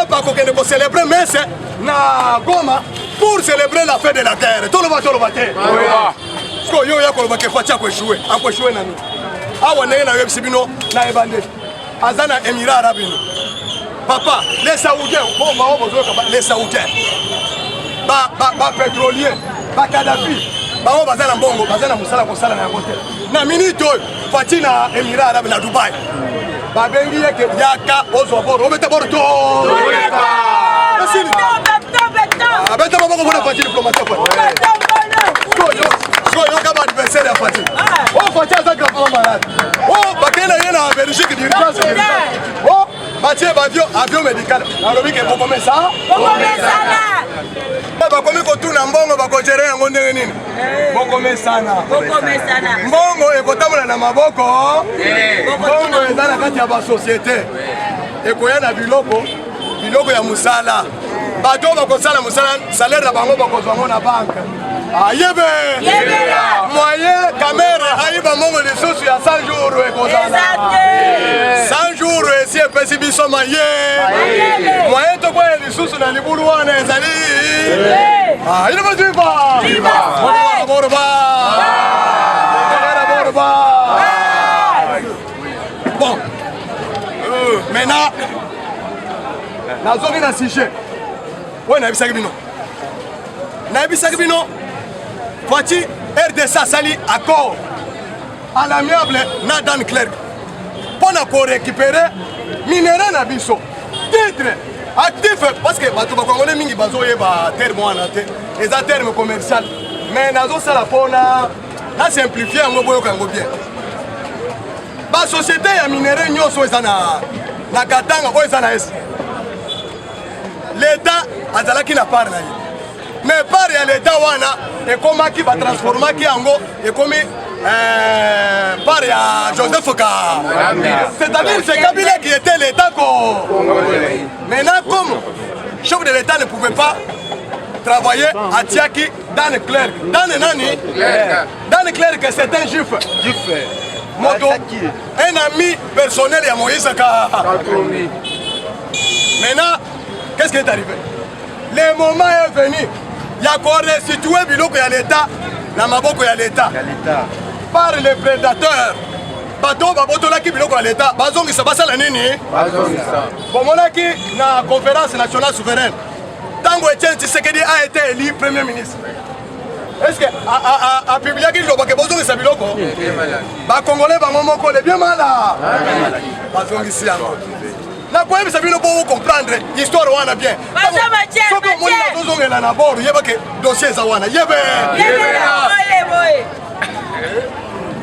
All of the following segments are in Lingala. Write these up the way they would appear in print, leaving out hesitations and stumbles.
papa a célébré messe na Goma pour célébrer la fête de la terre. Tout le monde te. Parce que yo yako ke fatia ko jouer, en ko jouer nani. Awa nene na yebisibino na ebande. Azana Émirats Arabes Unis. Papa, les Saoudiens, les Saoudiens. Ba pétrolier, ba Kadhafi. Ba o bazana mbongo, bazana musala ko sala na hotel. Na minute fati na Émirats Arabes na Dubai. Ba bengi yake yaka ozoboro, obeta borto. Abeta mama ko bona fati diplomatique ko. Yo kaba adversaire ya fati. Oh fati aza grand malade. Oh bakena yena Belgique d'urgence. Oh Mathieu avion médical. Alobi ke bokome ça. Bokome ça. Bakomi kotuna mbongo bakojere yango ndenge nini? Bokome sana. Bokome sana. Mbongo ekotambola na maboko. Mbongo eza na kati ya ba société. Ekoya na biloko ya musala. Bato bakosala musala salaire na bango bakozwango na banque. Ayebe! Moyen caméra aïba mongo les sous ya 100 jours ekozana. 100 jours esi epesi biso maye. Moyen to kwa les sous na libulu wana ezali. Ah, il va viva! Viva! Bon. Maintenant nazoki na sujet. Ouais, na bisaki bino. Na bisaki bino. Fati RDC sali accord à l'amiable na Dan Clerc pour récupérer minerai na biso titre actif parce que bato bakongole mingi bazoye ba terme wana te eza terme commercial mais nazo sala pona na simplifier ngo boyo kango bien ba société ya minerai nyoso eza na Katanga o eza na es l'état azalaki na part na ye mais par l'état wana et comme qui va transformer qui en gros et comme par Joseph Ka. C'est-à-dire c'est Kabila qui était l'état congolais. Maintenant comme chef de l'état ne pouvait pas travailler à Tiaki dans le clerc. Dans le nani dans le clerc c'est un juif. Moto un ami personnel de Moïse Ka. Maintenant qu'est-ce qui est arrivé? Le moment est venu. Il y a quoi restituer biloko ya l'état na maboko ya l'état par les prédateurs bato babotolaki biloko ya l'état bazongisa basala nini bomonaki na conférence nationale souveraine tango Etienne Tshisekedi a été élu premier ministre. Est-ce que a publié liloba ke bozongisa biloko ba congolais bango moko le bien mala bazongisi yango na quoi ça vient pour comprendre l'histoire wana bien. Faut que moi nous on est là d'abord, il y a que dossier ça wana.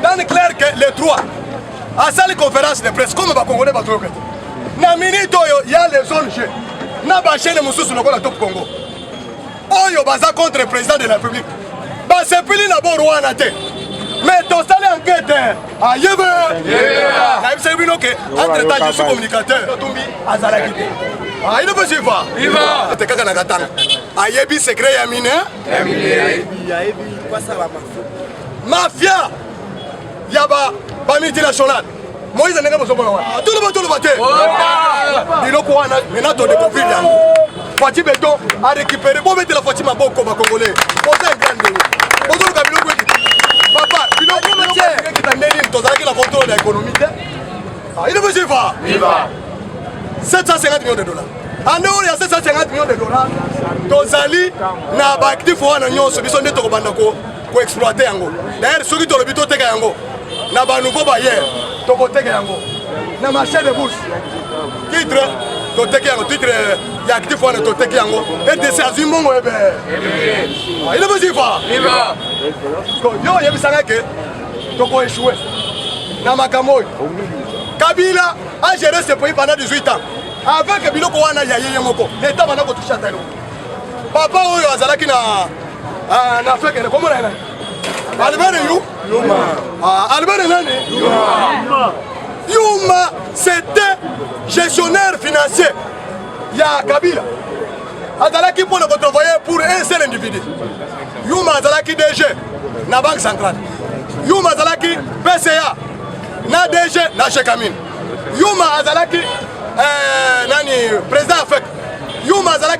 Dans le clair que les trois à salle conférence de presse comme ba congolais ba troquet. Na minute il y a les zones jeux. Na ba chaîne mususu na top Congo. Oyo baza contre le président de la République. Ba c'est pili na bo wana te. Mais ton salaire enquête, ayebe. C'est bien ok. Entre temps, je suis communicateur. Tombi, azalaki. Ah, il ne peut pas. Viva. T'es quelqu'un na Katanga. Ayebi secret ya mine. Ayebi quoi ça va mafia. Yaba multinational. Moïse n'est pas bon. Tout le monde. Il a quoi na to découvrir yango. Fati Beton a récupéré. Bon mettre la Fatima Boko ba congolais. Posez un grand. Bonjour Kabilo. Papa, il a la contrôle de l'économie. Il ne veut pas. 750 millions de dollars. En dehors, il y a 750 millions de dollars. Tozali, na ba actif wana nyonso biso nde to banda ko exploiter yango. D'ailleurs, ceux qui to lebito teka yango. Na ba nouveau bailleur, to ko teka yango. Na marché de bourse. Titre to teka yango, titre ya actif wana to teka yango. Et de ces azumongo ebe. Il ne veut pas. Yo yebisanga ke toko échoué na makamoy Kabila a géré ce pays pendant 18 ans avec biloko wana ya yeye moko l'état bana ko toucher talo papa oyo azalaki na Afrique comment là Albert Yuma Albert nani Yuma c'était gestionnaire financier ya Kabila azalaki pour le travailler pour un seul individu. Yuma azalaki DG na banque centrale. Yuma azalaki PCA na DG na Chekamine. Yuma azalaki nani président AFEC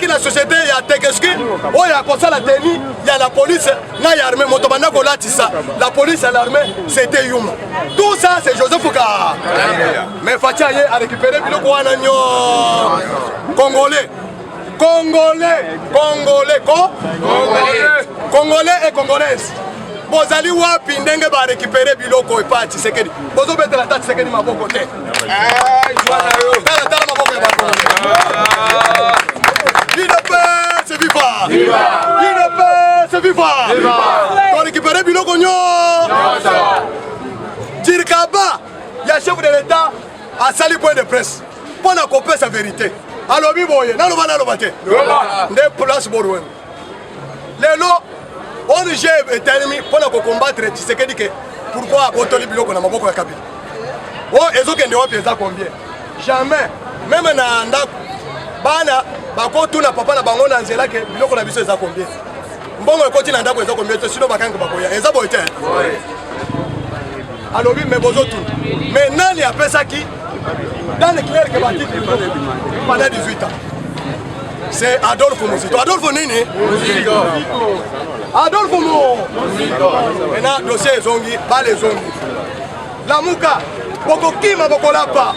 qui la société ya Tekeski oh ya kosa la tenue ya la police na ya armée moto banda ko latisa la police et l'armée c'était Yuma tout ça c'est Joseph Fouka mais Fatia yé a récupéré biloko wana nyo congolais et congolaises bozali wapi ndenge ba récupérer biloko et pas Tshisekedi bozo bete la tête Tshisekedi maboko te tala maboko ba il ne peut se vivre il ne peut se vivre pour récupérer biloko nyo Dirkaba ya chef de l'état a sali point de presse pour na couper sa vérité alors biboye nalo bana lo bate nde place borwen lelo on j'ai terminé pour combattre Tshisekedi que pourquoi botoli biloko na maboko ya Kabila oh ezokende wapi eza combien jamais même na ndako bana bakotuna papa na bango na nzela ke biloko na biso eza combien mbongo ekoti na ndako eza combien sinon bakanga bakoya eza boye te alobi me bozotu mais nani apesa ki dans le clair que bati pendant 18 ans c'est Adolphe Muzito. Adolphe nini? Muzito. Adolphe Muzito. Maintenant dossier zongi, pas les zongi. La Mouka, Boko Kima Boko Lapa.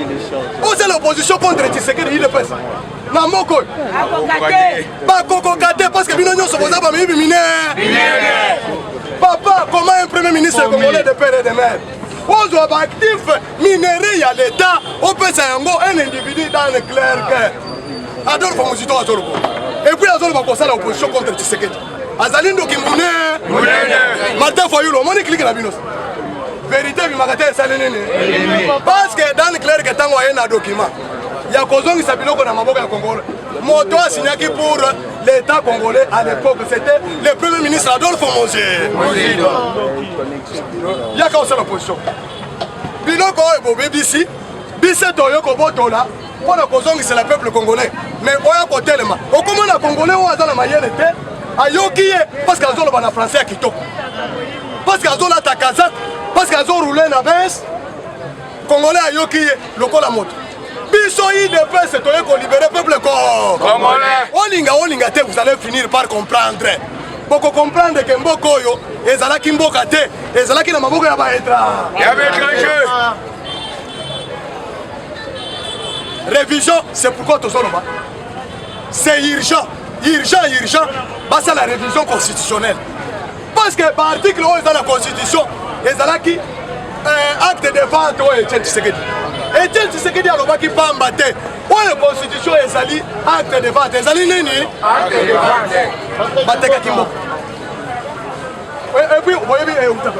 Où c'est l'opposition contre Tshisekedi, il le fait. La Moko. Pas Koko Kate parce que Binonio se posait pas mine. Papa, comment un premier ministre congolais de père et de mère? On doit être actif, minerai à l'État, on peut un individu dans le clair que. Adolphe Muzito Azolobo. Et puis Azolobo a commencé l'opposition contre Tshisekedi. Azalindo Kimune, Martin Foyoulo, on clique la binos. Vérité, il m'a raté ça. Parce que dans le clair que tant qu'il y a un document, il y a Kozong qui s'appelle au Congo. Moto a signé pour l'État congolais à l'époque, c'était le premier ministre Adolphe Muzito. Il y a qu'à l'opposition. Biloko est BBC, BBC Toyoko Botola. Pour la cause c'est le peuple congolais. Mais on a tellement. Au comment les Congolais ont dans la manière de faire, à Yoki, parce qu'ils ont le français à Quito. Parce qu'ils ont la Takazat, parce qu'ils ont roulé la baisse. Congolais à Yoki, le col à moto. Bissoyi de paix, c'est pour libérer le peuple congolais. Olinga, vous allez finir par comprendre. Pour comprendre que Mbokoyo, et Zalaki Mbokate, et Zalaki Namaboko Yabaetra. Révision, c'est pourquoi tout ça là-bas. C'est urgent. Bah, c'est la révision constitutionnelle. Parce que par article dans la constitution, les alaki acte de vente au Etienne Tshisekedi. Etienne Tshisekedi a l'obaki pas embatté. Où la constitution est allée acte de vente. Les alliés nini? Acte de vente. Bateka Kimbo. Et puis, vous voyez bien, où t'as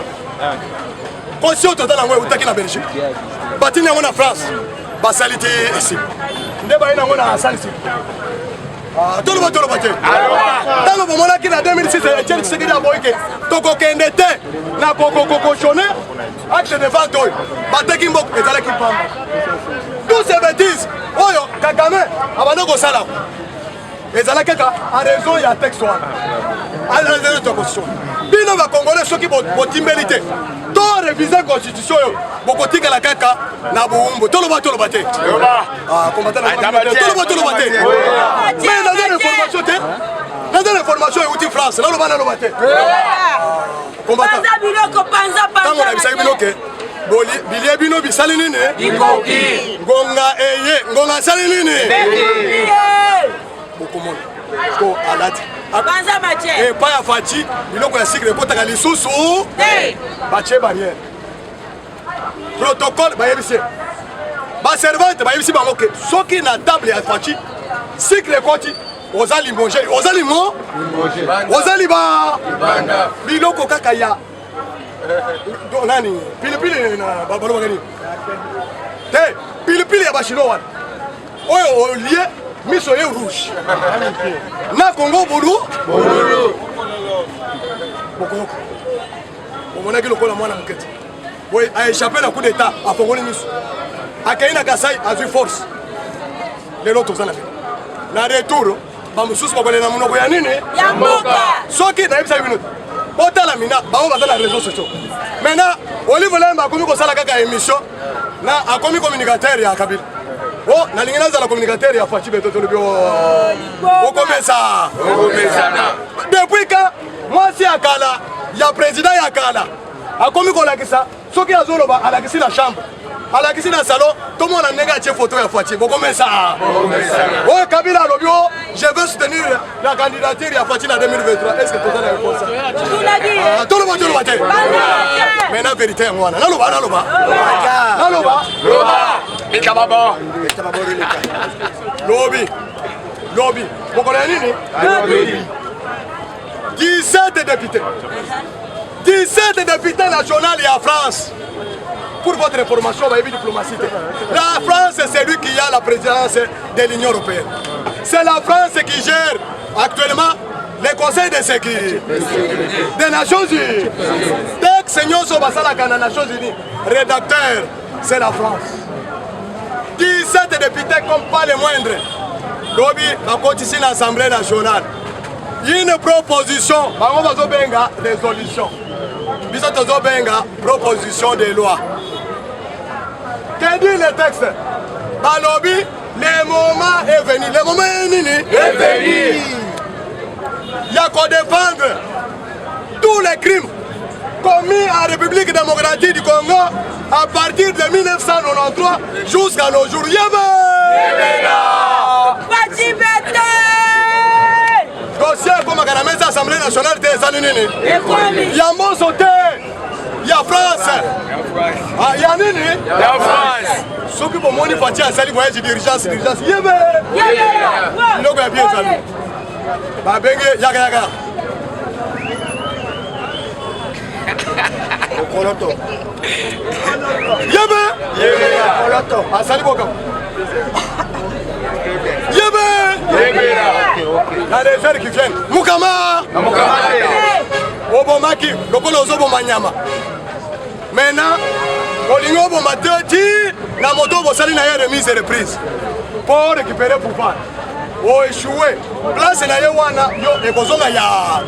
constitution totale en où t'as qui na Belgique. Batini en France. Basalite ici. Ndeba ina ngona salisi. Tolo bate. Talo bomona ki na 2006 Etienne Tshisekedi aboyike. Toko kende te na koko chone. Acte de vente oyo. Bateki mboko ezala ki pamba. Tous ces bêtises. Oyo Kagame abana ko sala. Ezala kaka a raison ya texte wana. A raison de constitution. Bino ba Congolais soki botimbelité. To réviser constitution yo. Bokotika la kaka na boumbo. Tolo bate. Ah, combattant la tolo bate. Mais dans l'information te. Dans l'information est outil France. Là le bana lo bate. Combattant. Panza biloko panza. Tango na bisaki biloke. Boli bilie bino bisali nini? Ikoki. Ngonga sali nini? Beki. Bokomona. Ko alati. Panza mache. Et pas ya Fati, biloko ya sikre kota ka lisusu. Bache barrière. Protocole ba yebise. Ba servante ba yebise bango ke soki na table ya Fati sikre koti ozali manger, ozali mo? Ozali ba biloko kaka ya nani? Pilipili na babalo bagani. Te pilipili ya bashino wana. Oyo olie miso ye rouge. Na Congo bulu. Boko. Omona ki lokola mwana mukete. Boy a échappé la coup d'état à Congo miso. Akaina Kasai a eu force. Les autres ça na fait. Na retour ba mususu bakole na munoko ya nini? Ya mboka. Soki na yebisa bino. Botala mina bango bazala réseaux sociaux. Maintenant Olive Lemba akomi ko sala kaka émission na akomi communicateur ya Kabila. Oh, na lingina za la communicateur ya Fachi Beto tolobio. Okomesa. Depuis quand moi si akala, ya président ya akala. Akomi ko lakisa, soki azoloba alakisi la chambre. Alakisi na salon, tout le monde a négocié photo ya Fachi. Okomesa. Oh, Kabila lobio, je veux soutenir la candidature ya Fachi en 2023. Est-ce que tu as la réponse? Tu l'as dit. Tout le monde l'a dit. Mais la vérité moi, naloba. Lobby. Vous connaissez nini? 17 députés. 17 députés nationaux en France. Pour votre information, la diplomatie. La France, c'est lui qui a la présidence de l'Union européenne. C'est la France qui gère actuellement les conseils de sécurité des Nations Unies. Dès que Seigneur Sobasala dans les Nations Unies, rédacteur, c'est la France. 17 députés comme pas les moindres. Lobby, on continue ici l'Assemblée nationale. Une proposition, on va faire une résolution. Nous allons faire une proposition de loi. Que dit le texte? Lobby, le moment est venu. Le moment est venu. Il y a qu'à défendre tous les crimes commis en République démocratique du Congo à partir de 1993 jusqu'à nos jours. Fachi Beto! Dossier comme à la messe Assemblée nationale des Anunini. Il y a Monsoté, il y a France. Il y a Nini. Il y a France. Ceux qui vont monter Fachi à Sali voyage d'urgence. Yébe! Il y a bien salué. Babenge, yaga. Okoloto. Yebe! Okoloto. Asali boka. Yebe! Il y a des frères qui viennent. Mukama! Obomaki, lokolo ozobo manyama. Maintenant, olingo oboma teti na moto bosali na ye remise et reprise pour récupérer pouvoir. Oh échoué. Place na ye wana yo ekozonga ya.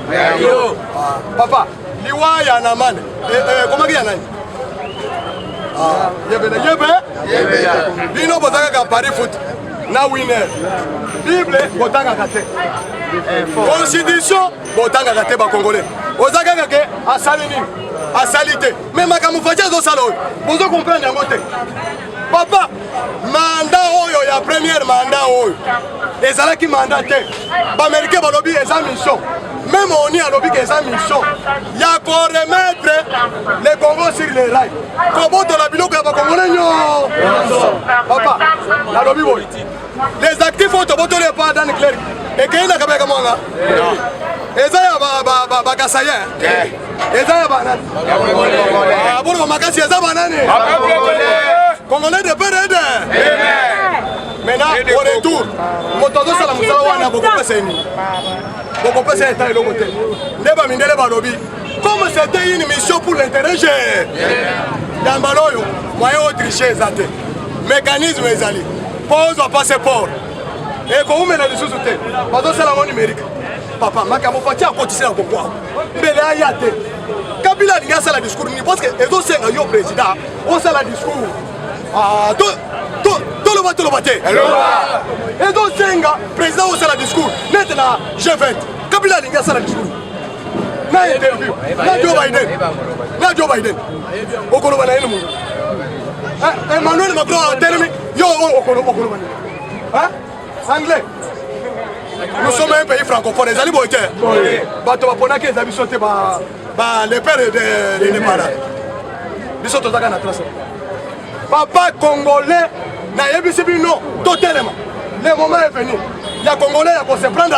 Papa, liwa ya na mane. Comment ya nani? Yebe. Bino botaka ka Paris foot. Na winner. Bible botanga kate. Constitution botanga kate ba Congolais. Ozaka ke asali nini? Asalite. Mais makamu facha zo salo. Bozo comprendre yango te. Papa, mandat oyo ya première mandat oyo. Ezalaki mandat te. Ba américain ba lobby eza mission. Même on y a lobby eza mission. Ya ko remettre le Congo sur les rails. Kobo to la biloko ya ba Congolais nyo. Papa, la lobby boy. Les actifs ont boto les pas dans le clerc. Et qu'il n'a qu'à comment là? Eza ya ba kasaya. Eza ya ba nani? Ah bon, makasi eza ba nani? Congolais de Péréde. Maintenant, au retour, motozo sala musala wana boko peseni. Boko peseni ta eloko te. Ndeba mindele ba lobby. Comme c'était une mission pour l'intérêt général. Dans baloyo, moyen autrichien ezate. Mécanisme ezali. Pose au passeport. Et quand vous mettez les sous-soutés, parce que c'est la monnaie numérique. Papa, Makamo Fachi a continué à comprendre. Mais là, il y a des. Kabila a dit le discours, parce que les autres, c'est un président. On sait le discours. Ah, tout le monde, tout le monde. Les autres, c'est un président, on sait le discours. Maintenant, G20. Kabila a dit le discours. Na interview. Na Joe Biden. Au Colombie, Emmanuel Macron a terminé. Yo, au Colombie. Hein? Anglais. Nous sommes un pays francophone. Les alibos étaient. Bato bapona que les habits sautent les pères de parents. Ils sont tous à la trace. Papa congolais n'a pas vu non totalement. Le moment est venu. Il y a Congolais qui se prendre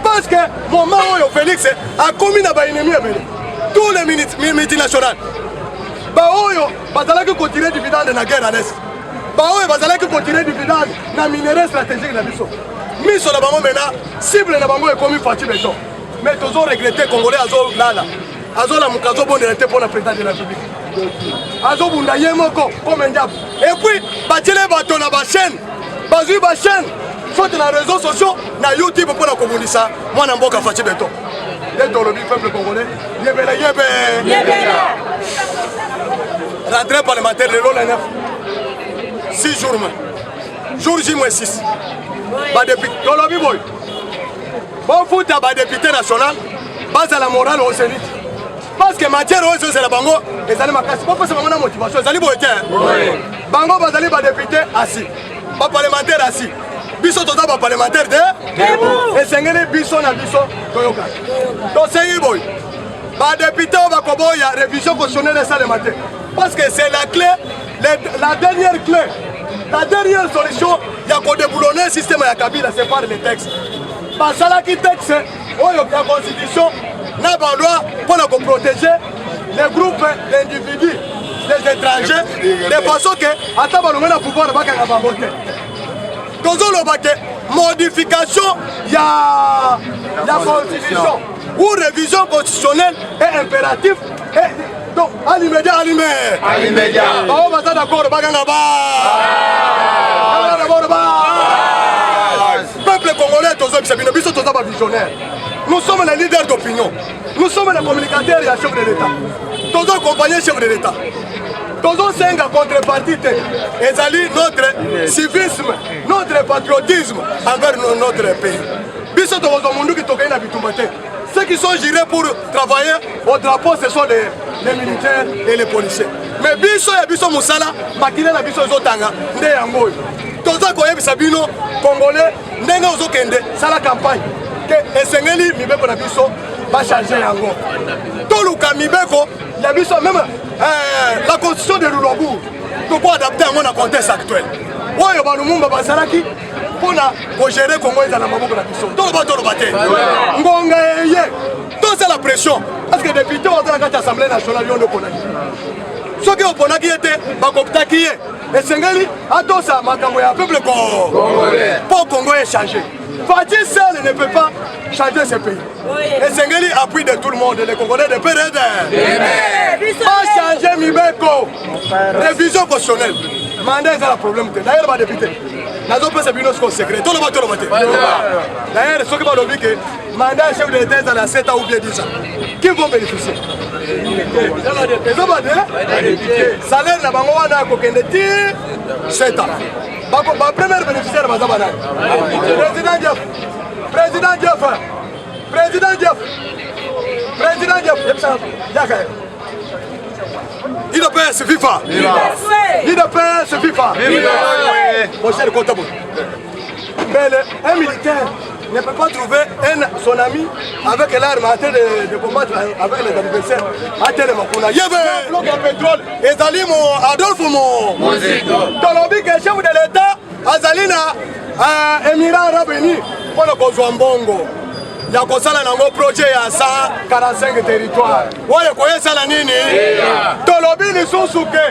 parce que le moment où Félix a commis un ennemi. Tous les multinationales. Baoyo, bazala qui continue dividende na guerre à l'est. Baoyo, bazala qui continue dividende na minerai stratégique na biso. Miso na bango maintenant, cible na bango est comme Fachi Beto. Mais tous ont regretté Congolais azo lala. Azo la mukazo bonne était pour la présidente de la République. Azo bunda yemoko comme un diable. Et puis, batele bato na ba chaîne. Bazui ba chaîne. Soit na réseaux sociaux, na YouTube pour la communiquer. Moi na mboka Fachi Beto. Et dans le peuple congolais, yebela. Rentrée parlementaire, le long 6 jours. jour J-6 badépute tolobi boy bofuta badépute national base la morale au Zénith parce que matière oyo c'est la bango ezali makasi bopesa bango na motivation ezali boye te bango bazali badépute assis baparlementaire assis biso toza baparlementaire te esengeli biso na biso toyokana tosengi boye badépute oyo bakoboya révision constitutionnelle esalema te parce que c'est la clé la dernière clé la dernière solution ya kodeboulonner le système ya Kabila c'est par les textes basalaki texte oyo ya constitution na bandoi mpona koprotéger les groupes d'individus des étrangers de façon que ata balongo na pouvoir bakanga bango te tozoloba ke modification ya constitution ou révision constitutionnelle est impératif et donc à l'immédiat bao baza d'accord bakanga peuple congolais tozobisa bino biso toza bavisionnaire nous sommes les leaders d'opinion nous sommes les communicateurs ya chef de l'état tozoaccompagner chef de l'état tozosenga contrepartie te ezali notre civisme notre patriotisme envers notre pays biso tokozwa munduki tokei na bitumba te ceux qui sont gérés pour travailler au drapeau ce sont les militaires et les policiers mais biso ya biso musala makile na biso ezotanga nde yango oyo toza koyebisa bino congolais ndenge ozokende sala campagne ke esengeli mibeko na biso bachange yango toluka mibeko ya biso même la constitution de Lulombourg toko adapte yango na contexte actuel oyo balumumba bazalaki mpona kogere Congo eza na maboko na biso toloba te ngonga eye tosala pression parce que député oza na kati ya assemblée nationale yo nde oponaki soki oponaki ye te bakopitaki ye esengeli atosa makambo ya peuple congolais mpo Congo échanger Fati seul ne peut pas changer ce pays. Et Sengeli appui de tout le monde, les Congolais de PRD. Pas changer Mibeko. Révision constitutionnelle. Mandat c'est le problème. D'ailleurs, va député. Nazo pas savoir ce qu'on secret. Tout le monde. D'ailleurs, ce qui va le dire que mandat chef de l'État dans 7 ans ou bien 10 ans. Qui vont bénéficier? Les hommes de salaire na bango wana ko kende 7 ans. Ma première bénéficiaire va s'abattre. Président Diop. Il de PS FIFA. Il de PS FIFA. Mon cher comptable. Mais un militaire ne peut pas trouver son ami avec l'arme en train de combattre avec les adversaires. À tel moment, il y avait un bloc en pétrole. Et Zalim Adolphe Tolobi, qui est chef de l'État, Azalina, Émirats Arabes Unis, pour le Kozouambongo. Il y a un projet à 145 territoires. Oui, il y a ça nini. Tolobi, ils sont souké.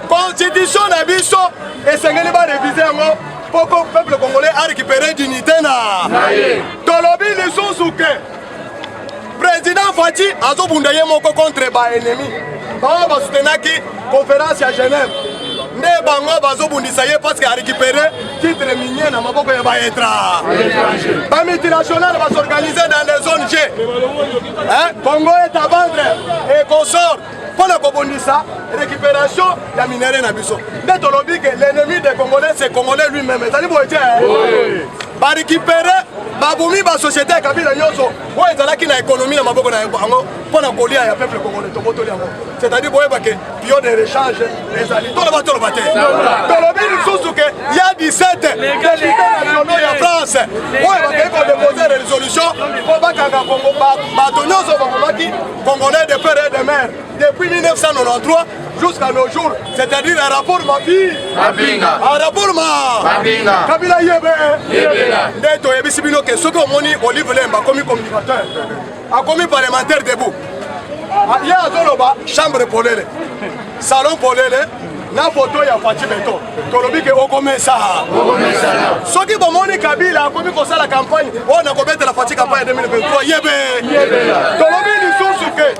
Constitution d'Abisso, et c'est qu'il va réviser pour que le peuple congolais a récupéré dignité. Tolobi, ils sont souké. Président Fati a zobundaye moko contre l'ennemi. Bango va soutenir qui conférence à Genève. Ne bango va zobundisa ye parce qu'il a récupéré titre minier na maboko ya baetra. Ba multinational va s'organiser dans les zones G. Congo est à vendre et consort. Pour la Kobondissa, récupération, il y a minéré na biso. Dès tolobi que l'ennemi des Congolais, c'est Congolais lui-même. Ça dit boité. Va récupérer, va boumi la société Kabila Nyoso. Ouais, ils ont là qui na économie na maboko na yango. Pour la colia, il y a peuple congolais. C'est-à-dire boye que pion de rechange les alliés. Tout le bateau le bateau. Tolobi nous sous que il y a 17 députés nationaux en France. Ouais, va déposer des résolutions pour pas qu'un Congo batonyo so Congolais Congolais de père et de mère. Depuis 1993 jusqu'à nos jours, c'est-à-dire un rapport ma fille, un rapport ma Kabila Yebe, Neto Yebisibino, que ceux qui ont moni Olive Lemba, commis communicateur, a commis parlementaire debout. Il y a Zoloba, chambre polele, salon polele, na photo ya Fati Beto, Tolobi que Ogome ça. Ceux qui ont moni Kabila, a commis comme ça la campagne, on a commis la Fati campagne 2023, Yebe, Tolobi nous sont souqués.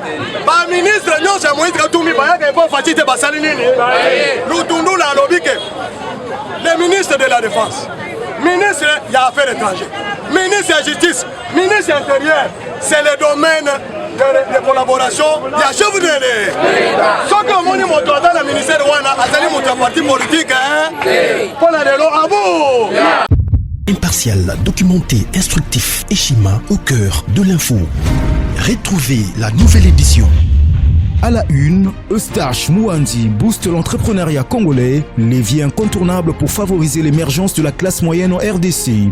Ba ministre non c'est Moïse Katumbi ba ya ko Fati te basali nini Lutundu la lobike le ministre de la défense ministre y a affaires étrangères ministre de la justice ministre intérieur c'est le domaine de collaboration, il y a chef de l'État. Ce que mon moto dans le ministère Azali mon parti politique, pour la rélo à bout. Impartial, documenté, instructif, Eshima au cœur de l'info. Retrouvez la nouvelle édition. À la une, Eustache Mouandi booste l'entrepreneuriat congolais, levier incontournable pour favoriser l'émergence de la classe moyenne en RDC.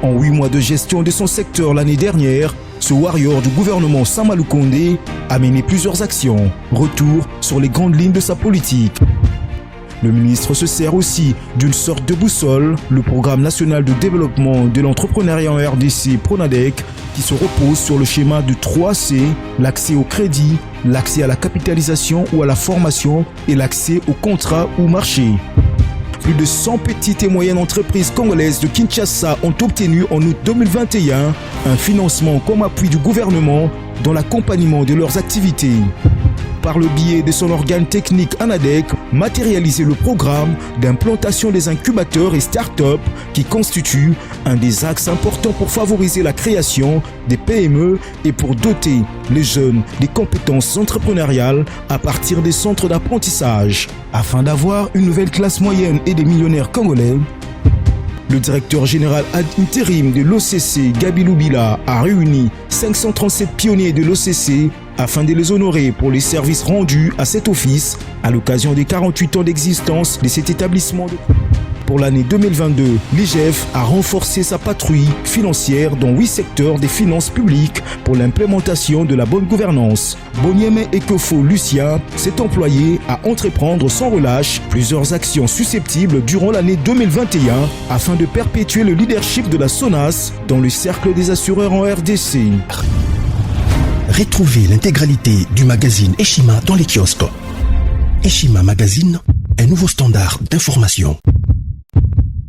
En 8 mois de gestion de son secteur l'année dernière, ce warrior du gouvernement Samalou Kondé a mené plusieurs actions. Retour sur les grandes lignes de sa politique. Le ministre se sert aussi d'une sorte de boussole, le Programme national de développement de l'entrepreneuriat en RDC Pronadec, qui se repose sur le schéma de 3C, l'accès au crédit, l'accès à la capitalisation ou à la formation et l'accès au contrat ou marché. Plus de 100 petites et moyennes entreprises congolaises de Kinshasa ont obtenu en août 2021 un financement comme appui du gouvernement dans l'accompagnement de leurs activités. Par le biais de son organe technique ANADEC, matérialiser le programme d'implantation des incubateurs et start-up qui constitue un des axes importants pour favoriser la création des PME et pour doter les jeunes des compétences entrepreneuriales à partir des centres d'apprentissage. Afin d'avoir une nouvelle classe moyenne et des millionnaires congolais, le directeur général ad intérim de l'OCC, Gabi Loubila, a réuni 537 pionniers de l'OCC afin de les honorer pour les services rendus à cet office à l'occasion des 48 ans d'existence de cet établissement. Pour l'année 2022, l'IGF a renforcé sa patrouille financière dans 8 secteurs des finances publiques pour l'implémentation de la bonne gouvernance. Bonieme Ekofo Lucien s'est employé à entreprendre sans relâche plusieurs actions susceptibles durant l'année 2021 afin de perpétuer le leadership de la SONAS dans le cercle des assureurs en RDC. Retrouvez l'intégralité du magazine Eshima dans les kiosques. Eshima Magazine, un nouveau standard d'information.